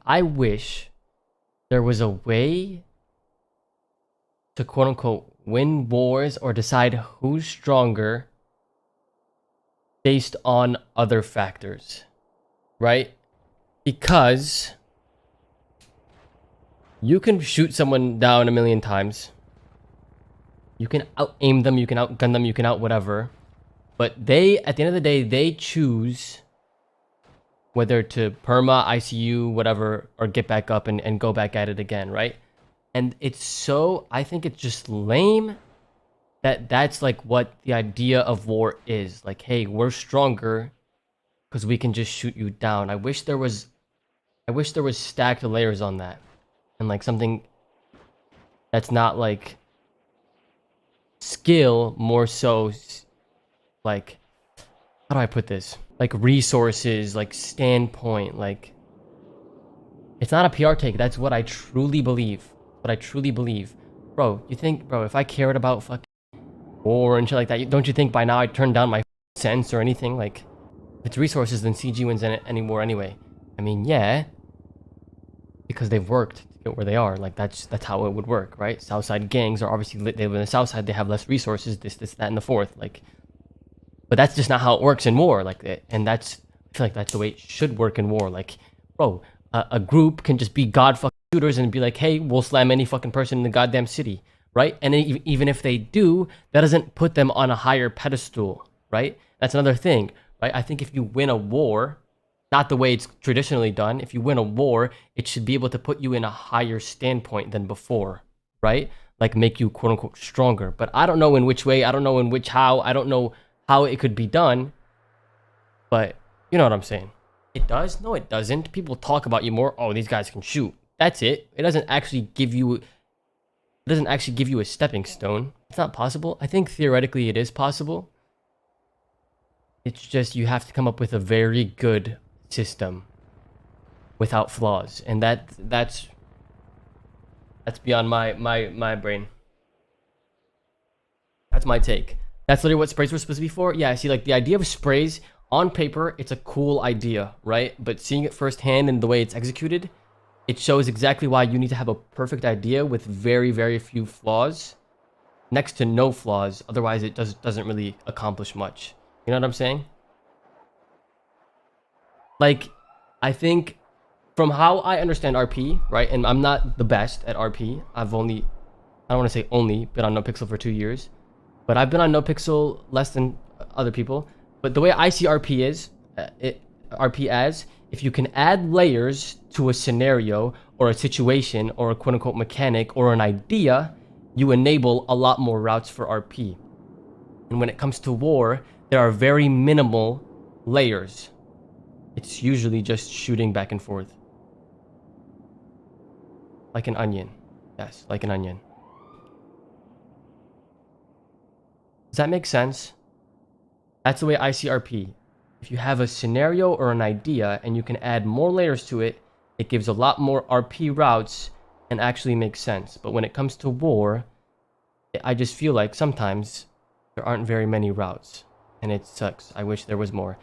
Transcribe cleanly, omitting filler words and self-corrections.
I wish there was a way to quote unquote win wars or decide who's stronger based on other factors, right? Because you can shoot someone down a million times. You can out aim them, you can outgun them, you can out whatever. But they, at the end of the day, they choose whether to perma, ICU, whatever, or get back up and go back at it again, right? And it's so, I think it's just lame that that's like what the idea of war is. Like, hey, we're stronger because we can just shoot you down. I wish there was stacked layers on that. And like something that's not like skill, more so like, how do I put this? Like resources, like standpoint, like it's not a PR take. That's what I truly believe. What I truly believe. Bro, you think, bro, if I cared about fucking war and shit like that, don't you think by now I'd turn down my sense or anything? Like, if it's resources, then CG wins any war anyway. I mean, yeah, because they've worked to get where they are. Like, that's how it would work, right? Southside gangs are obviously lit. They live in the South Side. They have less resources. This, that, and the fourth. Like, but that's just not how it works in war. Like, and that's, I feel like that's the way it should work in war. Like, bro, a group can just be god fucking shooters and be like, hey, we'll slam any fucking person in the goddamn city, right? And even if they do, that doesn't put them on a higher pedestal, right? That's another thing, right? I think if you win a war, not the way it's traditionally done, if you win a war, it should be able to put you in a higher standpoint than before, right? Like make you quote unquote stronger. But I don't know in which way, I don't know in which how, I don't know how it could be done, but you know what I'm saying. It does? No, it doesn't. People talk about you more. Oh, these guys can shoot. That's it. It doesn't actually give you a stepping stone. It's not possible. I think theoretically it is possible. It's just you have to come up with a very good system without flaws. And that's beyond my brain. That's my take. That's literally what sprays were supposed to be for. Yeah, see, like the idea of sprays on paper, it's a cool idea, right? But seeing it firsthand and the way it's executed, it shows exactly why you need to have a perfect idea with very, very few flaws, next to no flaws. Otherwise, it doesn't really accomplish much. You know what I'm saying? Like, I think from how I understand RP, right? And I'm not the best at RP. I don't want to say only, been on NoPixel for 2 years, but I've been on NoPixel less than other people. But the way I see RP is, if you can add layers to a scenario or a situation or a quote unquote mechanic or an idea, you enable a lot more routes for RP. And when it comes to war, there are very minimal layers. It's usually just shooting back and forth. Like an onion. Yes, like an onion. Does that make sense? That's the way I see RP. If you have a scenario or an idea and you can add more layers to it, it gives a lot more RP routes and actually makes sense. But when it comes to war, I just feel like sometimes there aren't very many routes and it sucks. I wish there was more.